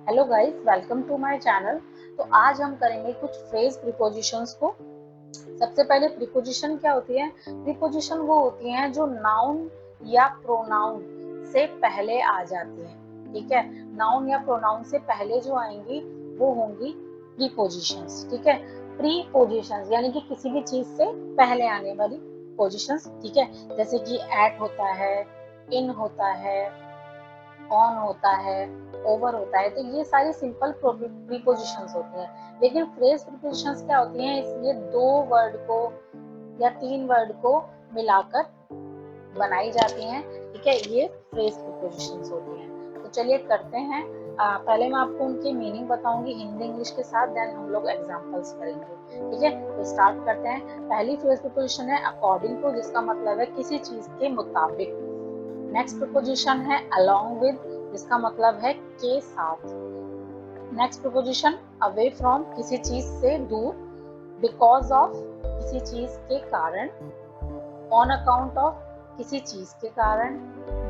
Hello guys, welcome to my channel. तो आज हम करेंगे कुछ फ्रेज प्रीपोजिशंस को। सबसे पहले प्रीपोजिशन क्या होती है? प्रीपोजिशन वो होती हैं जो नाउन या प्रोनाउन से पहले आ जाती हैं। ठीक है, नाउन या प्रोनाउन से पहले जो आएंगी वो होंगी प्रीपोजिशंस। ठीक है, प्रीपोजिशंस यानी कि किसी भी चीज से पहले आने वाली पोजिशंस। ठीक है, जैसे कि एट होता है, इन होता है, ऑन होता है, ओवर होता है। तो ये सारी सिंपल प्रीपोजिशंस होती हैं। लेकिन फ्रेज प्रीपोजिशंस क्या होती हैं? इसलिए दो वर्ड को या तीन वर्ड को मिलाकर बनाई जाती हैं। ठीक है, ये फ्रेज प्रीपोजिशंस होती हैं। तो चलिए करते हैं। पहले मैं आपको उनकी मीनिंग बताऊंगी हिंदी इंग्लिश के साथ, देन हम लोग एग्जांपल्स करेंगे। ठीक है, तो स्टार्ट करते हैं। पहली फ्रेज प्रीपोजिशन है अकॉर्डिंग टू, जिसका मतलब है किसी चीज के मुताबिक। नेक्स्ट प्रीपोजिशन है along with, जिसका मतलब है के साथ। नेक्स्ट प्रीपोजिशन अवे फ्रॉम, किसी चीज से दूर। बिकॉज ऑफ, किसी चीज के कारण। ऑन अकाउंट ऑफ, किसी चीज के कारण।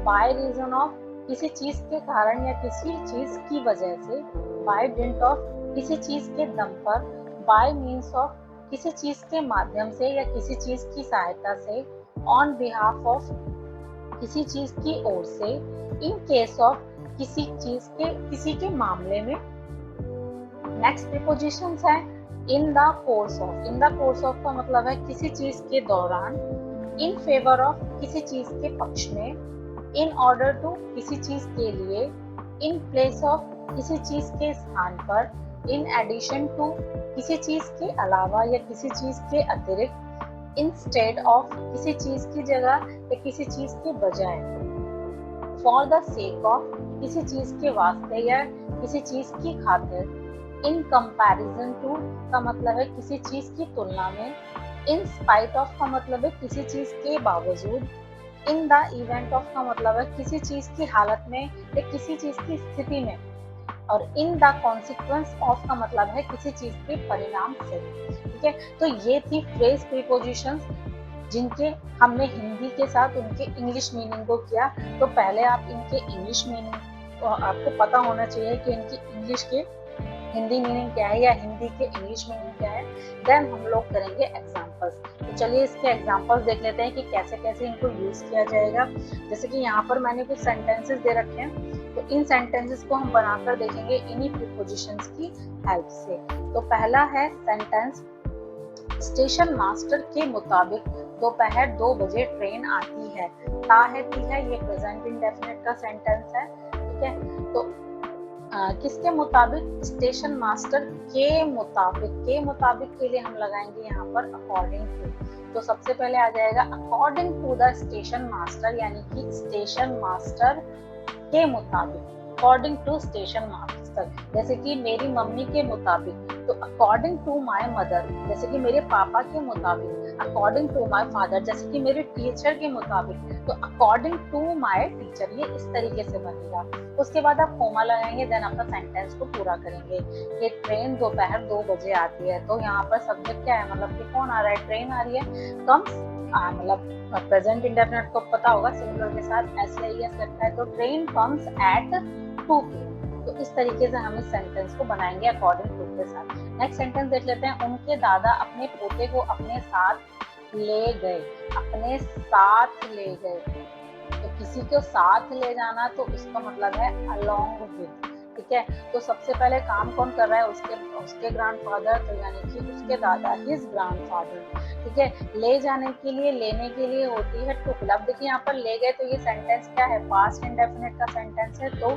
बाय रीजन ऑफ, किसी चीज के कारण या किसी चीज की वजह से। बाय डिंट ऑफ, किसी चीज के दम पर। बाय मीन्स ऑफ, किसी चीज के माध्यम से या किसी चीज की सहायता से। ऑन बिहाफ ऑफ, किसी चीज की ओर से। इन केस ऑफ, किसी के मामले में। नेक्स्ट प्रीपोजिशंस है in the course of. In the course of का मतलब है किसी चीज के दौरान। इन फेवर ऑफ, किसी चीज के पक्ष में। इन ऑर्डर टू, किसी चीज के लिए। इन प्लेस ऑफ, किसी चीज के स्थान पर। इन एडिशन टू, किसी चीज के अलावा या किसी चीज के अतिरिक्त। इंस्टेड ऑफ, किसी चीज की जगह या किसी चीज के बजाय। फॉर द सेक ऑफ, किसी चीज के वास्ते या किसी चीज की खातिर। इन कंपैरिजन टू का मतलब है किसी चीज की तुलना में। इन स्पाइट ऑफ का मतलब है किसी चीज के बावजूद। इन द इवेंट ऑफ का मतलब है किसी चीज की हालत में या किसी चीज की स्थिति में। और इन द कॉन्सिक्वेंस ऑफ का मतलब है किसी चीज के परिणाम से। ठीक है, तो ये थी फ्रेज प्रीपोजिशंस जिनके हमने हिंदी के साथ उनके इंग्लिश मीनिंग को किया। तो पहले आप इनके इंग्लिश मीनिंग तो आपको पता होना चाहिए कि इनकी इंग्लिश के हिंदी मीनिंग क्या है या हिंदी के इंग्लिश मीनिंग क्या है। देन हम लोग करेंगे एग्जांपल्स। तो चलिए इसके एग्जांपल्स देख लेते हैं कि कैसे कैसे इनको यूज किया जाएगा। जैसे कि यहाँ पर मैंने कुछ सेंटेंसेस दे रखे हैं, तो इन सेंटेंसेस को हम बनाकर देखेंगे इन्हीं प्रीपोजिशंस की हेल्प से। तो पहला है सेंटेंस, स्टेशन मास्टर के मुताबिक दोपहर 2 बजे ट्रेन आती है। ता है ती है, ये प्रेजेंट इंडेफिनिट का सेंटेंस है। ठीक है, तो किसके मुताबिक? स्टेशन मास्टर के मुताबिक। के मुताबिक के लिए हम लगाएंगे यहाँ पर अकॉर्डिंग टू। तो सबसे पहले आ जाएगा according to the station master, यानी कि स्टेशन मास्टर के मुताबिक। अकॉर्डिंग टू स्टेशन मास्टर, जैसे कि मेरी मम्मी के मुताबिक, तो अकॉर्डिंग टू माय मदर। जैसे कि मेरे पापा के मुताबिक, अकॉर्डिंग टू माय फादर। जैसे कि मेरे टीचर के मुताबिक, तो अकॉर्डिंग टू माय टीचर। ये इस तरीके से बनेगा। उसके बाद आप कोमा लगाएंगे, देन आपका सेंटेंस को पूरा करेंगे। ये ट्रेन दोपहर 2 बजे आती है, तो यहाँ पर सब्जेक्ट क्या है? मतलब कि कौन आ रहा है? ट्रेन आ रही है। कम्स, मतलब प्रेजेंट इंडेफिनिट को पता होगा, सिंगुलर के साथ एस या ईएस लगता है। तो ट्रेन कम्स एट 2 PM। तो इस तरीके से हम इस सेंटेंस को बनाएंगे अकॉर्डिंग टू के साथ। नेक्स्ट सेंटेंस देख लेते हैं, उनके दादा अपने पोते को अपने साथ ले गए। अपने साथ ले गए, तो किसी को साथ ले जाना, तो इसका मतलब है अलोंग विद। ठीक है, तो सबसे पहले काम कौन कर रहा है? उसके ग्रैंडफादर, तो यानी कि उसके दादा, हिज ग्रैंडफादर। ठीक है, ले जाने के लिए, लेने के लिए होती है टुक। अब देखिए यहाँ पर ले गए, तो ये सेंटेंस क्या है? पास्ट इंडेफिनिट का सेंटेंस है, तो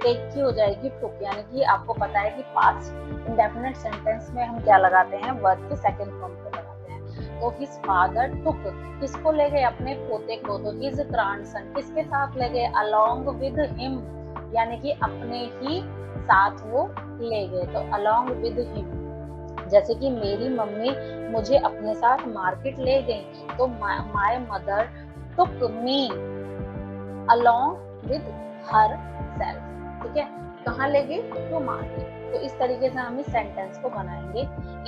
टेक की हो जाएगी टुक। यानी कि आपको पता है कि पास्ट इंडेफिनिट सेंटेंस में हम क्या लगाते हैं? वर्ब के सेकंड फॉर्म पे लगाते हैं। तो हिज फादर टुक, किसको ले गए? अपने पोते को। तो हिज ग्रैंडसन, किसके साथ ले गए? अलोंग विद हिम, यानी कि अपने ही साथ वो ले गए, तो अलोंग विद हिम। जैसे कि मेरी मम्मी मुझे अपने साथ मार्केट ले गई, तो my mother took me along with herself. ठीक है, कहाँ ले गई? To market. तो इस तरीके से हम इस सेंटेंस को बनाएंगे।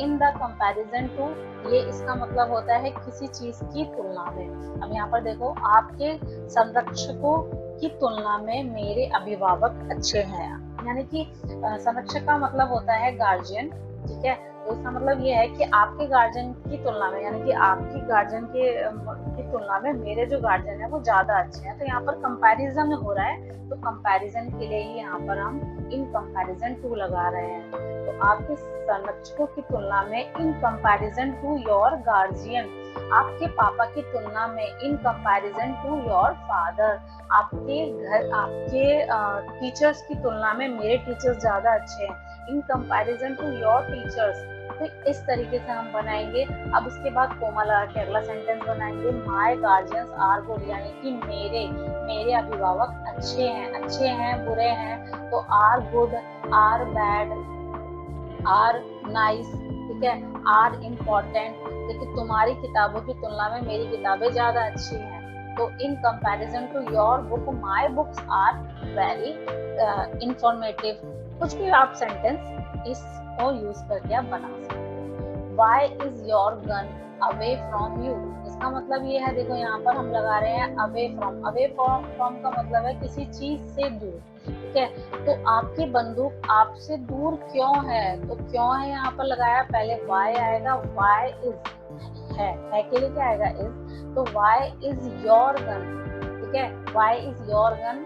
इन द कंपैरिजन टू, ये इसका मतलब होता है किसी चीज की तुलना में। अब यहाँ पर देखो, आपके संरक्षकों की तुलना में मेरे अभिभावक अच्छे हैं। यानी कि संरक्षक का मतलब होता है गार्जियन, ठीक है। तो इसका मतलब ये है कि आपके गार्जियन की तुलना में, यानी कि आपकी गार्जियन की तुलना में मेरे जो गार्जियन है वो ज्यादा अच्छे हैं। तो यहाँ पर कंपैरिजन हो रहा है, तो कंपैरिजन के लिए ही यहाँ पर हम इन कंपैरिजन टू लगा रहे हैं। तो आपके संरक्षकों की तुलना में in comparison to your guardian, आपके पापा की तुलना में in comparison to your father, आपके टीचर्स की तुलना में मेरे टीचर्स ज्यादा अच्छे हैं, in comparison to your teachers. तो इस तरीके से हम बनाएंगे। अब इसके बाद कोमा लगा के अगला सेंटेंस बनाएंगे, माय गार्जियंस आर गुड, यानी कि मेरे अभिभावक अच्छे हैं बुरे हैं। तो are good, are bad, are nice, ठीक है, आर इम्पोर्टेंट। लेकिन तुम्हारी किताबों की तुलना में मेरी किताबें ज्यादा अच्छी हैं। तो in comparison to your book my books are very informative. कुछ भी आप सेंटेंस इसको यूज करके आप बना सकते हो। Why is your gun away from you? इसका मतलब ये है, देखो यहाँ पर हम लगा रहे हैं away from का मतलब है किसी चीज से दूर, ठीक है। तो आपकी बंदूक आपसे दूर क्यों है? तो क्यों है यहाँ पर लगाया, पहले why आएगा, why is है के लिए क्या आएगा is, तो why is your gun, ठीक है। why is your gun,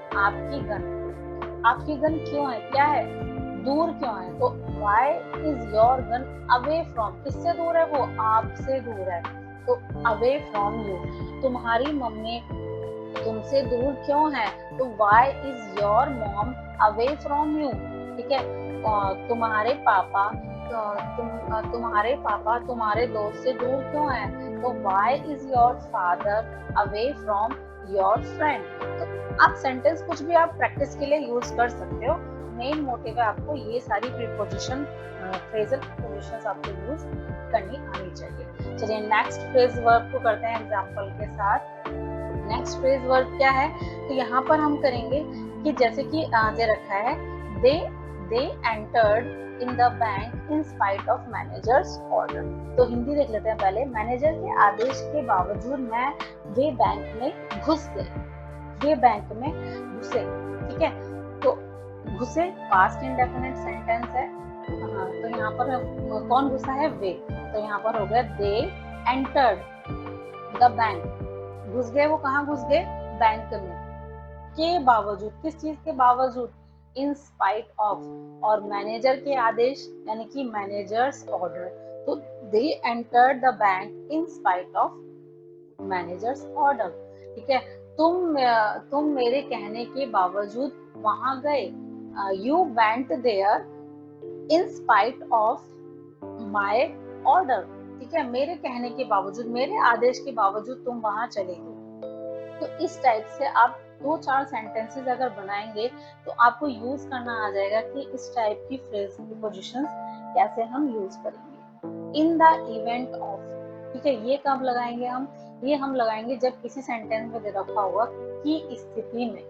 आपकी गन क्यों है, क्या है, दूर क्यों है। तो why is your gun away from, किससे दूर है, वो आपसे दूर है। तो away from you, तुम्हारी मम्मी तुमसे दूर क्यों है। तो why is your mom away from you, ठीक है। तुम्हारे पापा तुम्हारे दोस्त से दूर क्यों है। तो why is your father away from your friend। तो आप सेंटेंस कुछ भी आप प्रैक्टिस के लिए यूज कर सकते हो। मेन मोटिव है आपको ये सारी प्रीपोजिशन फ्रेजल प्रीपोजिशंस आपको यूज करनी आनी चाहिए। चलिए नेक्स्ट फ्रेज वर्ब को करते हैं एग्जांपल के साथ। नेक्स्ट फ्रेज वर्ब क्या है, तो यहाँ पर हम करेंगे कि जैसे कि दे रखा है they entered in the bank in spite of manager's order. तो हिंदी देख लेते हैं पहले। मैनेजर के आदेश के बावजूद वे बैंक में घुस गए, वे बैंक में घुसे, ठीक है। तो घुसे पास्ट इंडेफिनिट सेंटेंस है। तो यहाँ पर कौन घुसा है, वे। तो यहाँ पर हो गया दे एंटर्ड द बैंक, घुस गए, वो कहाँ घुस गए, बैंक में, के बावजूद, किस चीज के बावजूद, इन स्पाइट ऑफ, और मैनेजर के आदेश यानी कि मैनेजर्स ऑर्डर। तो they entered the bank in spite of manager's order, ठीक है। तुम मेरे कहने के बावजूद वहां गए, you went there in spite of my order, ठीक है। मेरे कहने के बावजूद, मेरे आदेश के बावजूद तुम वहां चले गए। तो इस टाइप से आप 2-4 सेंटेंसेस अगर बनाएंगे तो आपको यूज करना आ जाएगा कि इस टाइप की फ्रेज प्रीपोजिशंस कैसे हम यूज करेंगे। इन द इवेंट ऑफ, ठीक है, ये कब लगाएंगे हम, ये हम लगाएंगे जब किसी सेंटेंस में दे रखा होगा कि स्थिति में,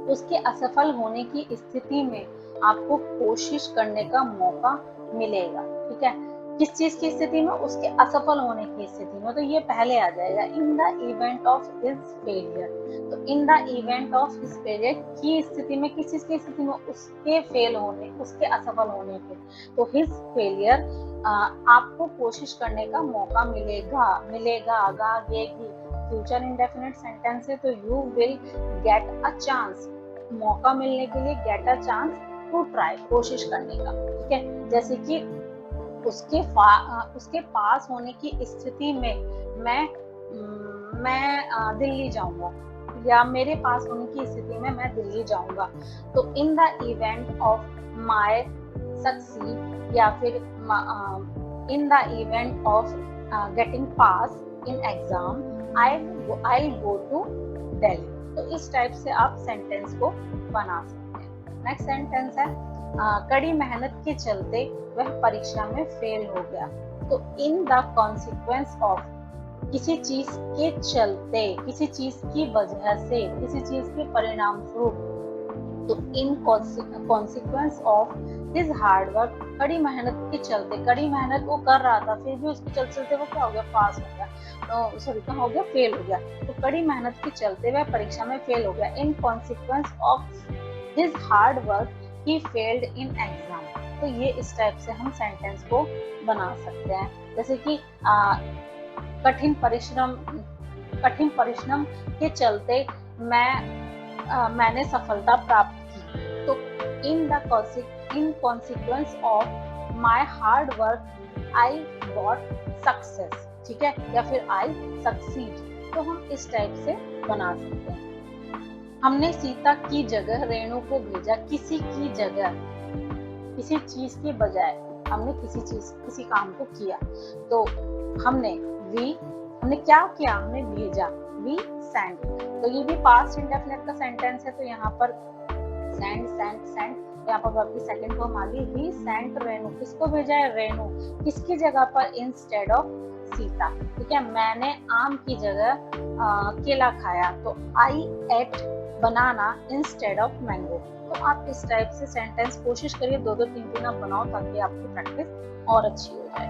उसके असफल होने की स्थिति में आपको कोशिश करने का मौका मिलेगा, ठीक है। किस चीज की स्थिति में, उसके असफल होने की स्थिति में। तो ये पहले आ जाएगा in the event of his failure. तो in the event of his failure की स्थिति में, किस चीज की स्थिति में, उसके फेल होने, उसके असफल होने के। तो हिज फेलियर, आपको कोशिश करने का मौका मिलेगा आगेगी। फ्यूचर इंडेफिनिट सेंटेंस है, तो you will get a chance, मौका मिलने के लिए, get a chance to try, कोशिश करने का, ठीक है। जैसे कि उसके पास होने की स्थिति में मैं दिल्ली जाऊंगा, या मेरे पास होने की स्थिति में मैं दिल्ली जाऊंगा। तो in the event of my succeed, या फिर in the event of getting pass in exam I go to Delhi. तो इस टाइप से आप सेंटेंस को बना सकते हैं। नेक्स्ट सेंटेंस है कड़ी मेहनत के चलते वह परीक्षा में फेल हो गया। तो इन द कॉन्सिक्वेंस ऑफ, किसी चीज के चलते, किसी चीज की वजह से, किसी चीज के परिणाम स्वरूप तो in consequence of his hard work, कड़ी मेहनत के चलते, कड़ी मेहनत वो कर रहा था, फिर भी उसके चलते चलते वो क्या हो गया, पास हो गया, तो सॉरी क्या हो गया, फेल हो गया। तो कड़ी मेहनत के चलते वह परीक्षा में फेल हो गया। In consequence of his hard work he failed in exam. तो ये इस टाइप से हम सेंटेंस को बना सकते हैं। जैसे कि कठिन परिश्रम के चलते मैंने सफलता प्राप्त की। तो in consequence of my hard work I got success, ठीक है, या फिर आई सक्सीड। तो हम इस टाइप से बना सकते हैं। हमने सीता की जगह रेणु को भेजा, किसी की जगह, किसी चीज के बजाय हमने किसी काम को किया। तो हमने क्या किया, हमने भेजा, वी सेंड। तो ये भी पास्ट इंडेफिनिट का सेंटेंस है। तो यहाँ पर सेंड, यहाँ पर वर्ब की सेकंड फॉर्म आ गई, वी सेंट रेणु। किसको भेजा है, रेणु, किसकी जगह पर, इंस्टेड ऑफ सीता, ठीक है। मैंने आम की जगह केला खाया, तो I ate banana instead of mango. तो आप इस टाइप से सेंटेंस कोशिश करिए 2-3 आप बनाओ, ताकि आपकी प्रैक्टिस और अच्छी हो जाए।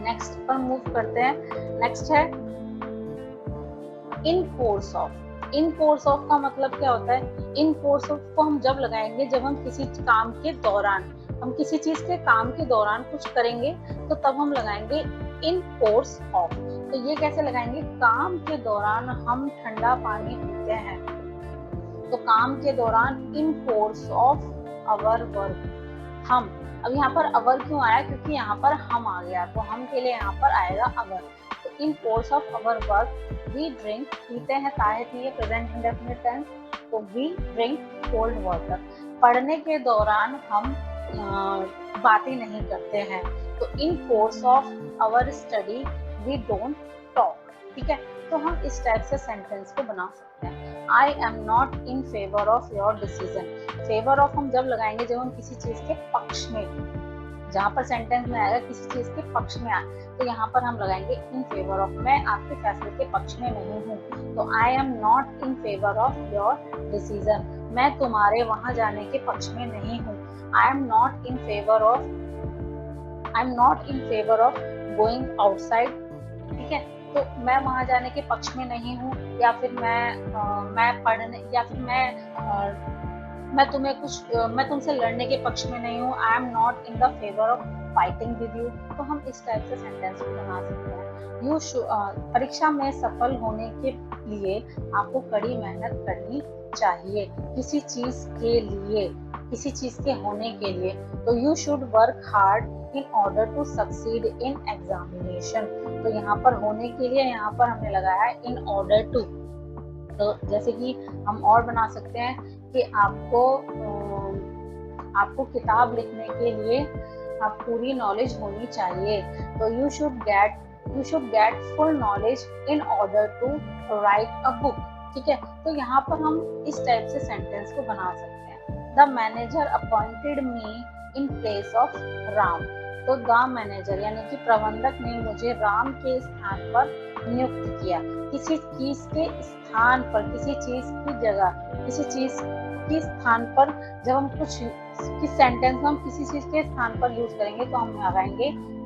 नेक्स्ट पर मूव करते हैं। नेक्स्ट है in course of. In course of का मतलब क्या होता है, इन कोर्स ऑफ को हम जब लगाएंगे जब हम किसी काम के दौरान, हम किसी चीज के काम के दौरान कुछ करेंगे, तो तब हम लगाएंगे इन कोर्स ऑफ। तो ये कैसे लगाएंगे, काम के दौरान हम ठंडा पानी पीते हैं, तो काम के दौरान इन कोर्स ऑफ आवर वर्क हम। अब यहाँ पर अवर क्यों आया, क्योंकि यहाँ पर हम आ गया, तो हम के लिए यहाँ पर आएगा अवर। तो in course of our work we drink, पीते हैं, ताहे पिए, प्रेजेंट इंडेफिनिट टेंस, तो वी ड्रिंक कोल्ड वाटर। पढ़ने के दौरान हम बातें नहीं करते हैं, तो in course of our study we don't talk, ठीक है। तो हम इस टाइप से सेंटेंस को बना सकते हैं। I am not in favour of your decision. Favour of हम जब लगाएंगे जब हम किसी चीज के पक्ष में, जहाँ पर सेंटेंस में आएगा किसी चीज के पक्ष में आए, तो यहाँ पर हम लगाएंगे इन फेवर ऑफ। मैं आपके फैसले के पक्ष में नहीं हूँ, तो I am not in favour of your decision. मैं तुम्हारे वहां जाने के पक्ष में नहीं हूँ। I am not in favour of going outside, ठीक है। तो मैं वहां जाने के पक्ष में नहीं हूँ, या फिर मैं पढ़ने, या फिर मैं तुमसे लड़ने के पक्ष में नहीं हूँ। I am not in the favour of fighting with you. तो हम इस टाइप से सेंटेंस को बना सकते हैं। परीक्षा में सफल होने के लिए आपको कड़ी मेहनत करनी चाहिए, किसी चीज के होने के लिए। तो you should work hard in order to succeed in examination. तो यहाँ पर होने के लिए, यहाँ पर हमने लगाया है इन ऑर्डर टू। तो जैसे कि हम और बना सकते हैं कि आपको किताब लिखने के लिए आप पूरी नॉलेज होनी चाहिए, तो you should get full knowledge in order to write a book, ठीक है। तो यहाँ पर हम इस टाइप से सेंटेंस को बना सकते हैं। The manager appointed me in place of Ram. तो द मैनेजर यानी कि प्रबंधक ने मुझे राम के स्थान पर नियुक्त किया। किसी चीज के स्थान पर, किसी चीज की जगह, किसी चीज के स्थान पर जब हम किस सेंटेंस में हम किसी चीज के स्थान पर यूज करेंगे, तो हम लगाएंगे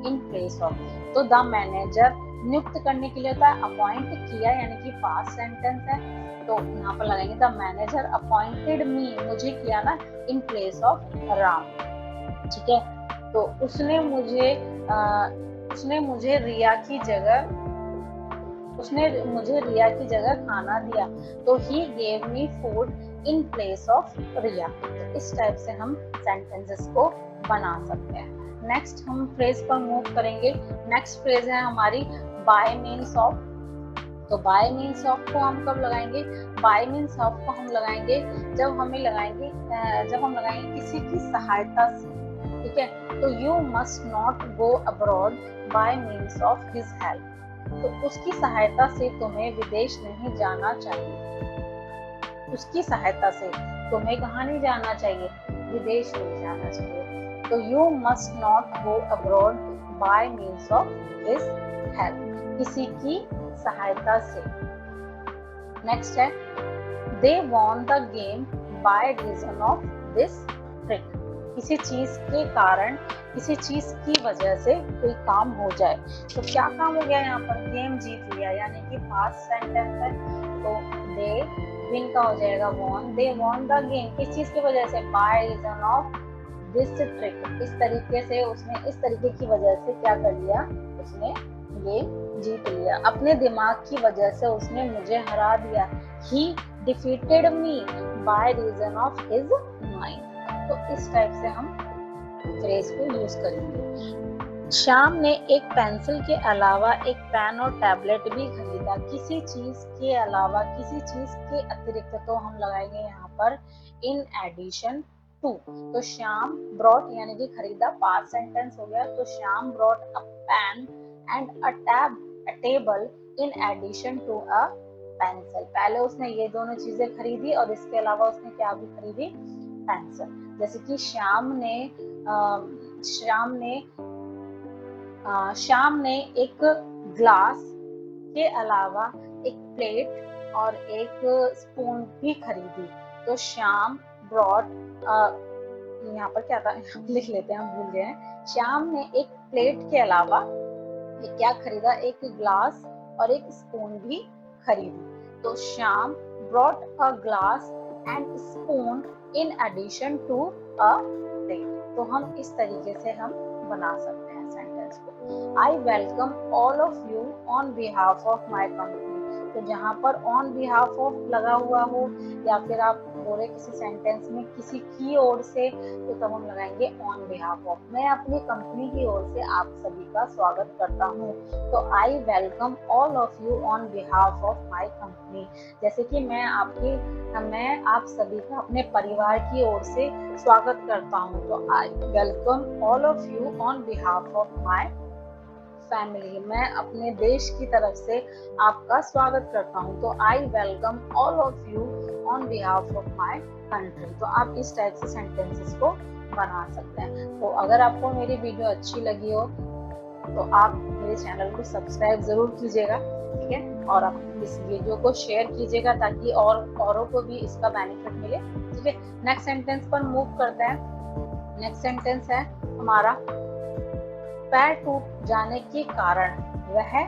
इन प्लेस ऑफ। तो द मैनेजर नियुक्त करने के लिए होता है अपॉइंट किया, यानी कि पास्ट सेंटेंस है, तो यहाँ पर लगाएंगे द मैनेजर अपॉइंटेड मी, मुझे किया ना, इन प्लेस ऑफ राम, ठीक है। तो उसने मुझे रिया की जगह खाना दिया, तो he gave me food in place of Riya. तो इस टाइप से हम सेंटेंसेस को बना सकते हैं। नेक्स्ट हम फ्रेज पर मूव करेंगे। नेक्स्ट फ्रेज है हमारी बाय मीन्स ऑफ। तो बाय मीन्स ऑफ को हम कब लगाएंगे, बाय मीन्स ऑफ को हम लगाएंगे जब हम लगाएंगे किसी की सहायता से, ठीक है। तो you must not go abroad by means of his help. तो उसकी सहायता से तुम्हें विदेश नहीं जाना चाहिए, उसकी सहायता से तुम्हें कहाँ नहीं जाना चाहिए, विदेश नहीं जाना चाहिए। तो you must not go abroad by means of his help, किसी की सहायता से। नेक्स्ट है they won the game by reason of this trick. किसी चीज के कारण, किसी चीज की वजह से कोई काम हो जाए। तो क्या काम हो गया यहाँ पर, गेम जीत लिया, यानी कि पास्ट सेंटेंस है। तो दे विन का हो जाएगा won, they won the game, किस चीज की वजह से, by reason of this trick. इस तरीके से उसने, इस तरीके की वजह से क्या कर लिया, उसने गेम जीत लिया, अपने दिमाग की वजह से उसने मुझे हरा दिया। He defeated me by reason of his mind. तो इस टाइप से हम फ्रेज को यूज करेंगे। श्याम ने एक पेंसिल के अलावा एक पेन और टैबलेट भी खरीदा। किसी चीज के अलावा, किसी चीज के अतिरिक्त, तो हम लगाएंगे यहाँ पर इन एडिशन टू। तो श्याम ब्रॉट यानी कि खरीदा, पास्ट सेंटेंस हो गया। तो Shyam brought a pen and a table in addition to a pencil. पहले उसने ये दोनों चीजें खरीदी और इसके अलावा उसने क्या भी खरीदी, पेंसिल। जैसे कि श्याम ने एक ग्लास के अलावा एक प्लेट और एक स्पून भी खरीदी। तो श्याम ब्रॉट, यहाँ पर क्या था लिख लेते हैं, हम भूल गए हैं। श्याम ने एक प्लेट के अलावा क्या खरीदा, एक ग्लास और एक स्पून भी खरीदी। तो Shyam brought a glass and spoon in addition to a plate. तो हम इस तरीके से हम बना सकते हैं सेंटेंस को। I welcome all of you on behalf of my company. तो जहाँ पर ऑन बिहाफ ऑफ लगा हुआ हो या फिर आप बोले किसी सेंटेंस में किसी की ओर से, तो तब हम लगाएंगे ऑन बिहाफ ऑफ। मैं अपनी कंपनी की ओर से आप सभी का स्वागत करता हूँ। तो I welcome all of you on behalf of my company. जैसे कि मैं आप सभी का अपने परिवार की ओर से स्वागत करता हूँ। तो I welcome all of you on behalf of my family. मैं अपने देश की तरफ से आपका स्वागत करता हूँ। तो I welcome all of you on behalf of my country. तो आप इस टाइप से सेंटेंसेस को बना सकते हैं। तो अगर आपको मेरी वीडियो अच्छी लगी हो तो आप मेरे चैनल को सब्सक्राइब जरूर कीजिएगा, ठीक है, और आप इस वीडियो को शेयर कीजिएगा ताकि औरों को भी इसका बेनिफिट मिले, ठीक है। नेक्स्ट सेंटेंस पर मूव करते हैं। नेक्स्ट सेंटेंस है हमारा, पैर टूट जाने के कारण वह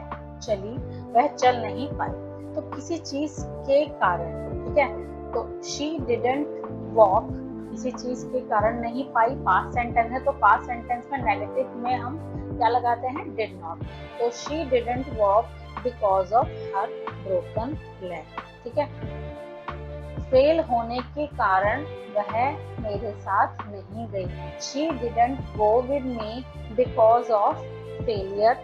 चल नहीं पाई। तो किसी चीज के कारण, ठीक है। तो शी डिडंट वॉक, किसी चीज के कारण नहीं पाई, पास्ट सेंटेंस है। तो पास्ट सेंटेंस में नेगेटिव में हम क्या लगाते हैं, डिड नॉट। तो she didn't walk because of her broken leg, ठीक है। फेल होने के कारण वह मेरे साथ नहीं गई। She didn't go with me because of failure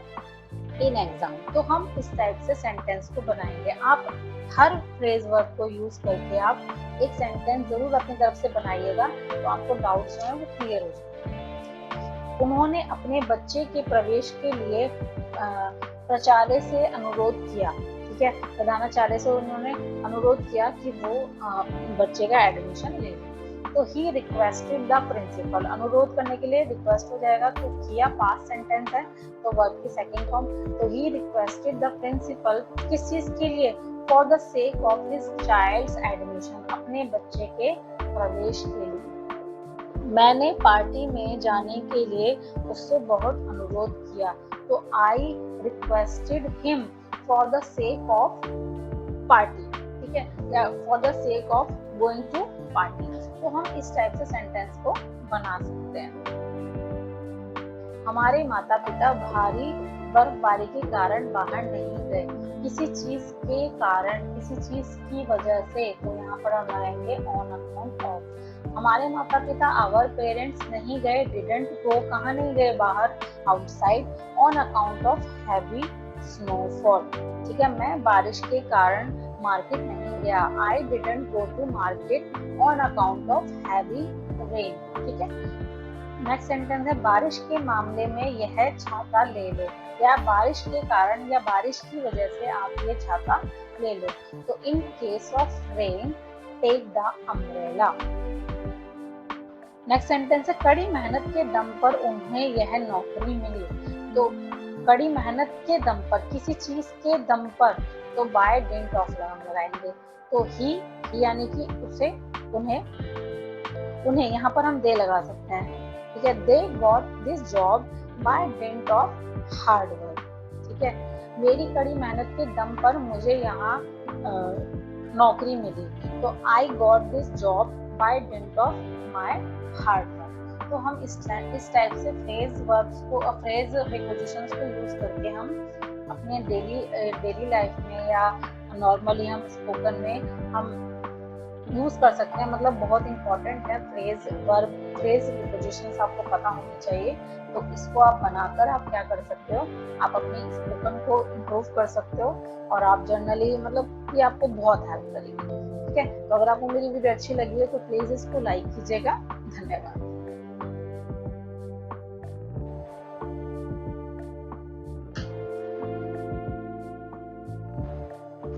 in exam. तो हम इस टाइप से सेंटेंस को बनाएंगे। आप हर फ्रेज वर्ब को यूज करके आप एक सेंटेंस जरूर अपनी तरफ से बनाइएगा, तो आपको डाउट्स जो है वो क्लियर हो जाएंगे। उन्होंने अपने बच्चे के प्रवेश के लिए प्राचार्य से अनुरोध किया, ठीक है, प्रधानाचार्य से उन्होंने अनुरोध किया कि वो बच्चे का एडमिशन ले लें। तो ही रिक्वेस्टेड द प्रिंसिपल, अनुरोध करने के लिए रिक्वेस्ट हो जाएगा। तो किया पास्ट सेंटेंस है, तो वर्ब की सेकंड फॉर्म। तो ही रिक्वेस्टेड द प्रिंसिपल, किस चीज के लिए, for the sake of his child's admission, अपने बच्चे के प्रवेश के लिए। मैंने पार्टी में जाने के लिए उससे बहुत अनुरोध किया। तो I requested him for the sake of party, ठीक है, या for the sake of going to party. तो हम इस टाइप से सेंटेंस को बना सकते हैं। हमारे माता पिता भारी बर्फबारी के कारण बाहर नहीं गए। किसी चीज के कारण, किसी चीज की वजह से, तो यहाँ पर हम लगाएंगे ऑन अकाउंट ऑफ। हमारे माता पिता, आवर पेरेंट्स नहीं गए, डिडंट गो, कहाँ नहीं गए, बाहर, outside, on account of heavy snowfall, ठीक है। मैं बारिश के कारण मार्केट नहीं गया। I didn't go to market on account of heavy rain, ठीक है। नेक्स्ट सेंटेंस है, बारिश के मामले में यह छाता ले लो, या बारिश के कारण या बारिश की वजह से आप ये छाता ले लो। तो in case of rain take the umbrella. Next sentence है, कड़ी मेहनत के दम पर उन्हें यह नौकरी मिली। तो कड़ी मेहनत के दम पर, किसी चीज के दम पर, तो बाय डिंट ऑफ लगाएंगे। तो ही यानी कि उसे उन्हें यहाँ पर हम दे लगा सकते हैं, ठीक है। They got this job by dint of hard work, ठीक है। मेरी कड़ी मेहनत के दम पर मुझे यहाँ नौकरी मिली, तो I got this job by dint of my hard work. तो हम इस टाइप से फ्रेज वर्ब्स को, फ्रेज प्रीपोजिशंस को यूज करके हम अपने डेली लाइफ में या नॉर्मली हम स्पोकन में हम यूज कर सकते हैं। मतलब बहुत इंपॉर्टेंट है फ्रेज वर्ब, फ्रेज प्रीपोजिशंस आपको पता होनी चाहिए। तो इसको आप बनाकर आप क्या कर सकते हो, आप अपनी स्पोकन को इम्प्रूव कर सकते हो, और आप जर्नली मतलब ये आपको बहुत हेल्प करेगी, ठीक है। तो अगर आपको मेरी वीडियो अच्छी लगी है तो प्लीज इसको लाइक कीजिएगा। धन्यवाद।